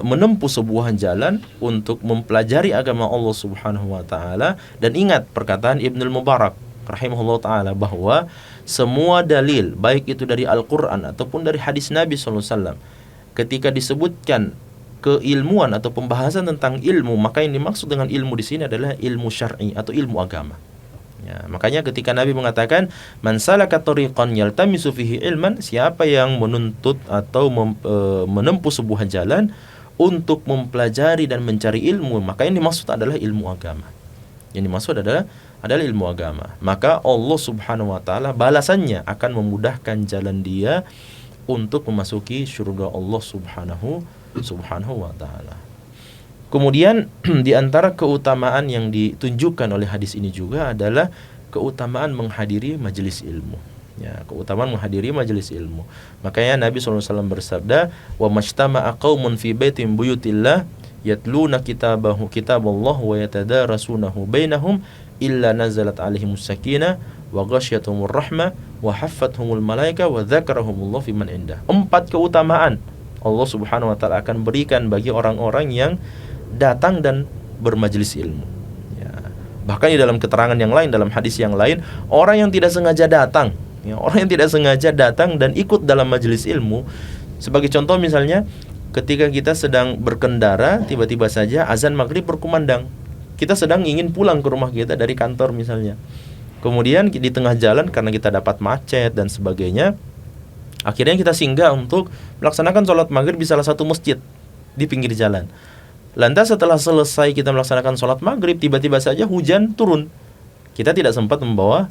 menempuh sebuah jalan untuk mempelajari agama Allah Subhanahu wa taala. Dan ingat perkataan Ibnul Mubarak rahimahullah taala bahwa semua dalil baik itu dari Al-Qur'an ataupun dari hadis Nabi sallallahu alaihi wasallam, ketika disebutkan keilmuan atau pembahasan tentang ilmu, maka yang dimaksud dengan ilmu di sini adalah ilmu syar'i atau ilmu agama. Ya, makanya ketika Nabi mengatakan man salaka tariqan yaltamisu fihi ilman, siapa yang menuntut atau menempuh sebuah jalan untuk mempelajari dan mencari ilmu, maka yang dimaksud adalah ilmu agama. Yang dimaksud adalah ilmu agama. Maka Allah Subhanahu wa taala balasannya akan memudahkan jalan dia untuk memasuki surga Allah Subhanahu wa taala. Kemudian di antara keutamaan yang ditunjukkan oleh hadis ini juga adalah keutamaan menghadiri majelis ilmu. Ya, keutamaan menghadiri majelis ilmu. Makanya Nabi SAW bersabda, "Wa majtama'a qaumun fi baitin buyutillah yatluna kitaballah wa yatadarasunahu bainahum illa nazalat 'alaihimus sakinah wa ghasyiyatuhumur rahmah wa haffathumul malaika wa dzakarahumullah fi man indah." 4 keutamaan Allah Subhanahu wa taala akan berikan bagi orang-orang yang datang dan bermajelis ilmu. Ya. Bahkan di dalam keterangan yang lain, dalam hadis yang lain, orang yang tidak sengaja datang, orang yang tidak sengaja datang dan ikut dalam majelis ilmu, sebagai contoh misalnya, ketika kita sedang berkendara, tiba-tiba saja azan maghrib berkumandang. Kita sedang ingin pulang ke rumah kita dari kantor misalnya. Kemudian di tengah jalan karena kita dapat macet dan sebagainya, akhirnya kita singgah untuk melaksanakan sholat maghrib di salah satu masjid di pinggir jalan. Lantas setelah selesai kita melaksanakan sholat maghrib, tiba-tiba saja hujan turun. Kita tidak sempat membawa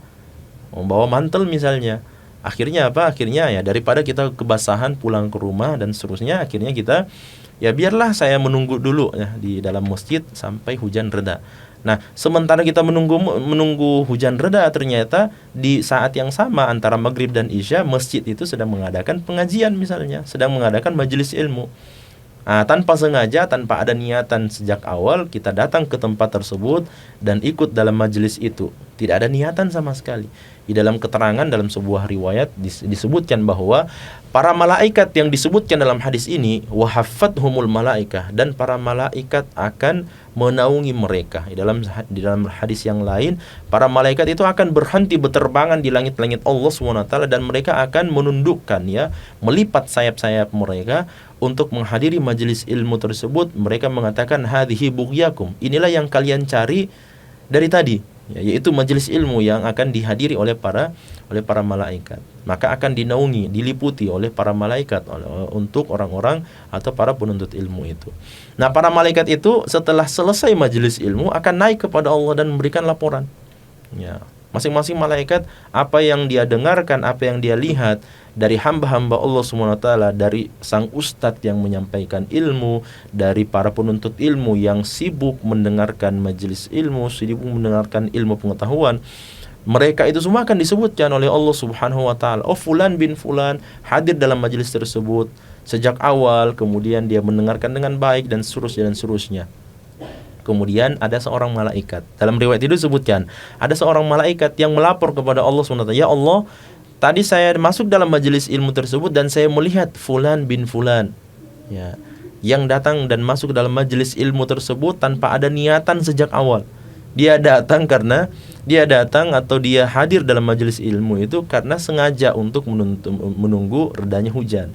mantel misalnya. Akhirnya apa? Akhirnya ya daripada kita kebasahan pulang ke rumah dan seterusnya, akhirnya kita ya biarlah saya menunggu dulu ya di dalam masjid sampai hujan reda. Nah, sementara kita menunggu hujan reda, ternyata di saat yang sama antara maghrib dan isya, masjid itu sedang mengadakan pengajian misalnya, sedang mengadakan majelis ilmu. Tanpa sengaja, tanpa ada niatan sejak awal, kita datang ke tempat tersebut dan ikut dalam majelis itu. Tidak ada niatan sama sekali. Di dalam keterangan dalam sebuah riwayat disebutkan bahwa para malaikat yang disebutkan dalam hadis ini, wahaffathumul malaikah, dan para malaikat akan menaungi mereka. Di dalam hadis yang lain, para malaikat itu akan berhenti berterbangan di langit-langit Allah SWT, dan mereka akan menundukkan melipat sayap-sayap mereka untuk menghadiri majelis ilmu tersebut. Mereka mengatakan hadhihi bughyakum, inilah yang kalian cari dari tadi, yaitu majelis ilmu yang akan dihadiri oleh para malaikat. Maka akan dinaungi, diliputi oleh para malaikat untuk orang-orang atau para penuntut ilmu itu. Nah, para malaikat itu setelah selesai majelis ilmu akan naik kepada Allah dan memberikan laporan. Ya, masing-masing malaikat apa yang dia dengarkan, apa yang dia lihat dari hamba-hamba Allah SWT, dari sang ustadz yang menyampaikan ilmu, dari para penuntut ilmu yang sibuk mendengarkan majelis ilmu, sibuk mendengarkan ilmu pengetahuan, mereka itu semua akan disebutkan oleh Allah Subhanahu wa taala. Oh, fulan bin fulan hadir dalam majelis tersebut sejak awal, kemudian dia mendengarkan dengan baik dan seterusnya. Kemudian ada seorang malaikat. Dalam riwayat itu disebutkan, ada seorang malaikat yang melapor kepada Allah SWT. Ya Allah, tadi saya masuk dalam majelis ilmu tersebut dan saya melihat fulan bin fulan, yang datang dan masuk ke dalam majelis ilmu tersebut tanpa ada niatan sejak awal. Dia datang atau dia hadir dalam majelis ilmu itu karena sengaja untuk menunggu redanya hujan.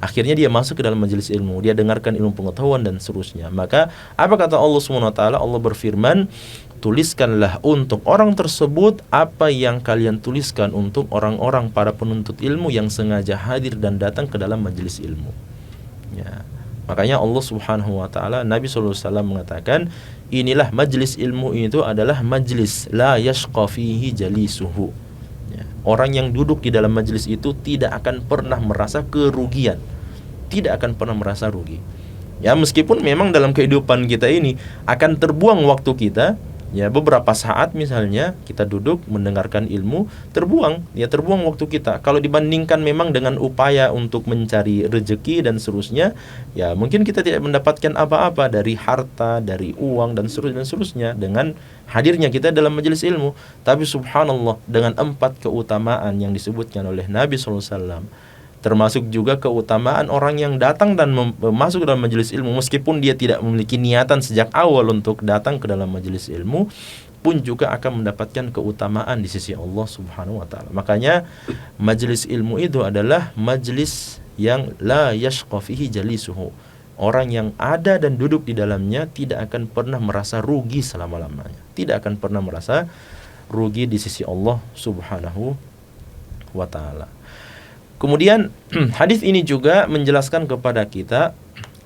Akhirnya dia masuk ke dalam majelis ilmu, dia dengarkan ilmu pengetahuan dan seterusnya. Maka apa kata Allah SWT? Allah berfirman, tuliskanlah untuk orang tersebut apa yang kalian tuliskan untuk orang-orang para penuntut ilmu yang sengaja hadir dan datang ke dalam majelis ilmu. Makanya Allah Subhanahu wa taala, Nabi SAW mengatakan, inilah majelis ilmu itu adalah majelis la yashqa fihi jalisuhu. Orang yang duduk di dalam majelis itu tidak akan pernah merasa kerugian, tidak akan pernah merasa rugi. Meskipun memang dalam kehidupan kita ini akan terbuang waktu kita, beberapa saat misalnya kita duduk mendengarkan ilmu, terbuang waktu kita. Kalau dibandingkan memang dengan upaya untuk mencari rezeki dan seterusnya, mungkin kita tidak mendapatkan apa-apa dari harta, dari uang dan seterusnya dengan hadirnya kita dalam majelis ilmu. Tapi subhanallah, dengan 4 keutamaan yang disebutkan oleh Nabi SAW, Termasuk juga keutamaan orang yang datang dan masuk ke dalam majelis ilmu meskipun dia tidak memiliki niatan sejak awal untuk datang ke dalam majelis ilmu, pun juga akan mendapatkan keutamaan di sisi Allah Subhanahu wa taala. Makanya majelis ilmu itu adalah majelis yang la yashqa fihi jalisuhu. Orang yang ada dan duduk di dalamnya tidak akan pernah merasa rugi selama-lamanya. Tidak akan pernah merasa rugi di sisi Allah Subhanahu wa taala. Kemudian hadis ini juga menjelaskan kepada kita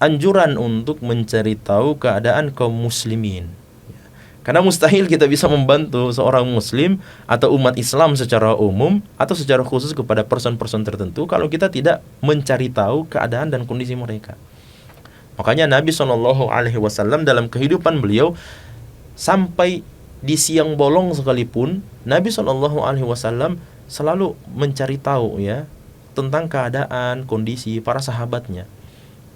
anjuran untuk mencari tahu keadaan kaum muslimin. Karena mustahil kita bisa membantu seorang muslim atau umat Islam secara umum atau secara khusus kepada person-person tertentu kalau kita tidak mencari tahu keadaan dan kondisi mereka. Makanya Nabi SAW dalam kehidupan beliau sampai di siang bolong sekalipun Nabi SAW selalu mencari tahu ya tentang keadaan, kondisi para sahabatnya.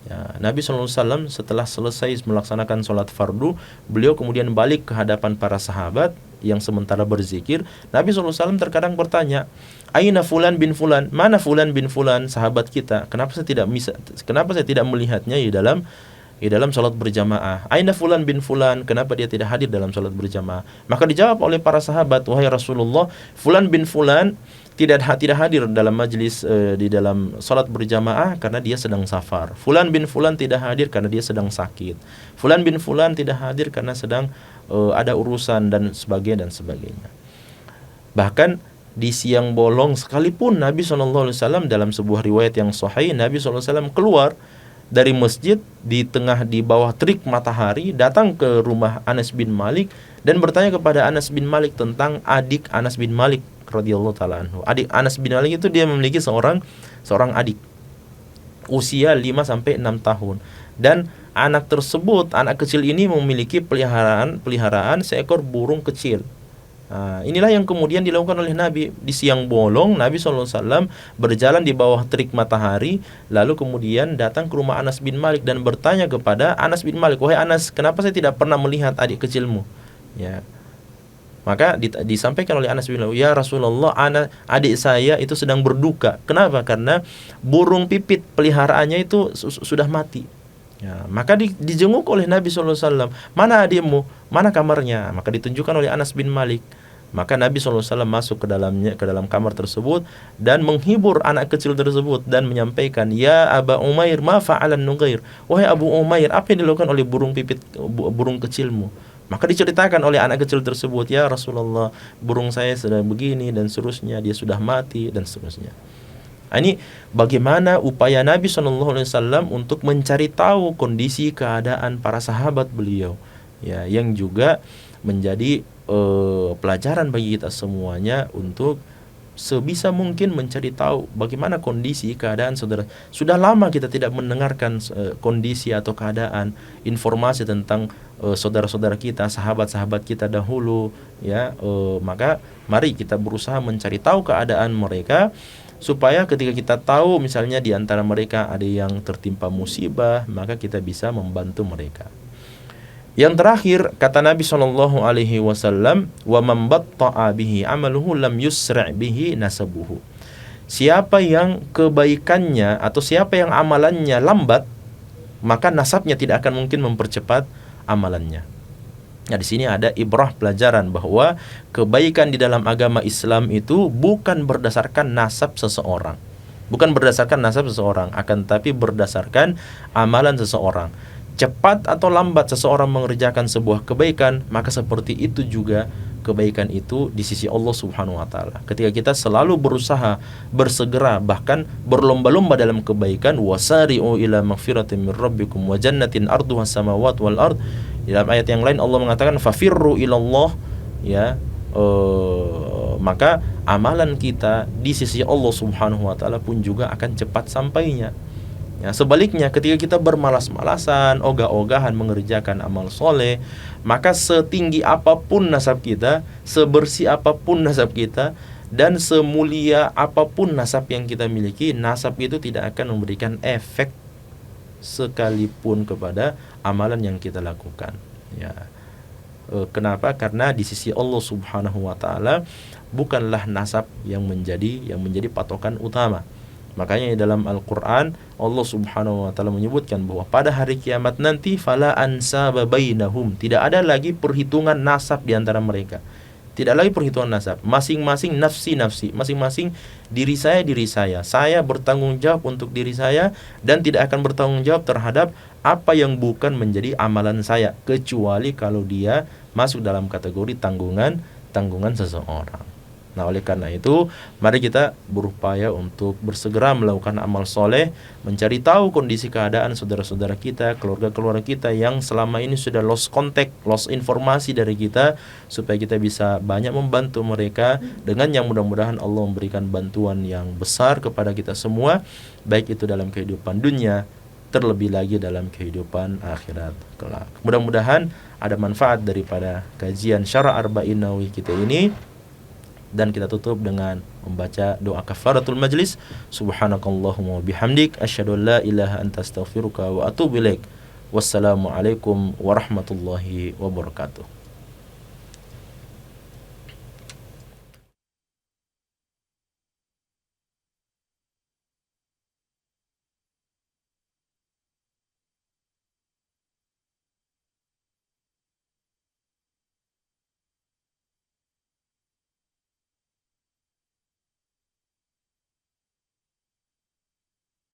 Ya, Nabi SAW setelah selesai melaksanakan sholat fardu, beliau kemudian balik ke hadapan para sahabat yang sementara berzikir. Nabi SAW terkadang bertanya, Aina fulan bin fulan, mana fulan bin fulan sahabat kita? Kenapa saya tidak melihatnya di dalam sholat berjamaah? Aina fulan bin fulan, kenapa dia tidak hadir dalam sholat berjamaah? Maka dijawab oleh para sahabat, wahai Rasulullah, fulan bin fulan tidak hadir dalam majlis di dalam salat berjamaah karena dia sedang safar. Fulan bin fulan tidak hadir karena dia sedang sakit. Fulan bin fulan tidak hadir karena sedang ada urusan dan sebagainya. Bahkan di siang bolong sekalipun Nabi SAW dalam sebuah riwayat yang sahih, Nabi SAW keluar dari masjid di bawah terik matahari, datang ke rumah Anas bin Malik dan bertanya kepada Anas bin Malik tentang adik Anas bin Malik radhiyallahu taala anhu. Adik Anas bin Malik itu dia memiliki seorang adik usia 5 sampai 6 tahun. Dan anak kecil ini memiliki peliharaan seekor burung kecil. Nah, inilah yang kemudian dilakukan oleh Nabi di siang bolong. Nabi SAW berjalan di bawah terik matahari, lalu kemudian datang ke rumah Anas bin Malik dan bertanya kepada Anas bin Malik, wahai Anas, kenapa saya tidak pernah melihat adik kecilmu? Ya. Maka disampaikan oleh Anas bin Malik, ya Rasulullah, adik saya itu sedang berduka. Kenapa? Karena burung pipit peliharaannya itu sudah mati. Ya, maka dijenguk oleh Nabi SAW. Mana adikmu? Mana kamarnya? Maka ditunjukkan oleh Anas bin Malik. Maka Nabi SAW masuk ke dalam kamar tersebut dan menghibur anak kecil tersebut dan menyampaikan, ya Aba Umair, ma fa'alan Nugair. Wahai Abu Umair, apa yang dilakukan oleh burung kecilmu? Maka diceritakan oleh anak kecil tersebut, ya Rasulullah, burung saya sedang begini dan seterusnya, dia sudah mati dan seterusnya. Ini bagaimana upaya Nabi SAW untuk mencari tahu kondisi keadaan para sahabat beliau, ya, yang juga menjadi pelajaran bagi kita semuanya untuk sebisa mungkin mencari tahu bagaimana kondisi keadaan saudara. Sudah lama kita tidak mendengarkan kondisi atau keadaan, informasi tentang saudara-saudara kita, sahabat-sahabat kita dahulu, ya. Maka mari kita berusaha mencari tahu keadaan mereka supaya ketika kita tahu misalnya di antara mereka ada yang tertimpa musibah, maka kita bisa membantu mereka. Yang terakhir kata Nabi SAW, wa man batta'a bihi amaluhu lam yusra' bihi nasabuhu. Siapa yang kebaikannya atau siapa yang amalannya lambat, maka nasabnya tidak akan mungkin mempercepat amalannya. Nah, di sini ada ibrah, pelajaran bahwa kebaikan di dalam agama Islam itu bukan berdasarkan nasab seseorang. Bukan berdasarkan nasab seseorang, akan tapi berdasarkan amalan seseorang. Cepat atau lambat seseorang mengerjakan sebuah kebaikan, maka seperti itu juga kebaikan itu di sisi Allah Subhanahu wa taala. Ketika kita selalu berusaha, bersegera, bahkan berlomba-lomba dalam kebaikan, wasari'u ila maghfiratin min rabbikum wa jannatin arduha samawati wal ard. Dalam ayat yang lain Allah mengatakan fafirru ilallah, ya. Maka amalan kita di sisi Allah Subhanahu wa taala pun juga akan cepat sampainya. Ya, sebaliknya ketika kita bermalas-malasan, ogah-ogahan mengerjakan amal soleh, maka setinggi apapun nasab kita, sebersih apapun nasab kita, dan semulia apapun nasab yang kita miliki, nasab itu tidak akan memberikan efek sekalipun kepada amalan yang kita lakukan. Ya. Kenapa? Karena di sisi Allah Subhanahu wa taala bukanlah nasab yang menjadi patokan utama. Makanya dalam Al-Quran Allah subhanahu wa ta'ala menyebutkan bahwa pada hari kiamat nanti fala ansaba bainahum, tidak ada lagi perhitungan nasab di antara mereka. Tidak lagi perhitungan nasab, masing-masing nafsi-nafsi, masing-masing diri saya. Saya bertanggung jawab untuk diri saya dan tidak akan bertanggung jawab terhadap apa yang bukan menjadi amalan saya, kecuali kalau dia masuk dalam kategori tanggungan seseorang. Nah, oleh karena itu, mari kita berupaya untuk bersegera melakukan amal soleh, mencari tahu kondisi keadaan saudara-saudara kita, keluarga-keluarga kita yang selama ini sudah lost contact, lost informasi dari kita, supaya kita bisa banyak membantu mereka, dengan yang mudah-mudahan Allah memberikan bantuan yang besar kepada kita semua, baik itu dalam kehidupan dunia, terlebih lagi dalam kehidupan akhirat kelak. Mudah-mudahan ada manfaat daripada kajian Syarah Arba'in Nawawi kita ini. Dan kita tutup dengan membaca doa kafaratul majlis. Subhanakallahumma bihamdik asyhadu an la ilaha anta astaghfiruka wa atubu ilaik. Wassalamualaikum warahmatullahi wabarakatuh.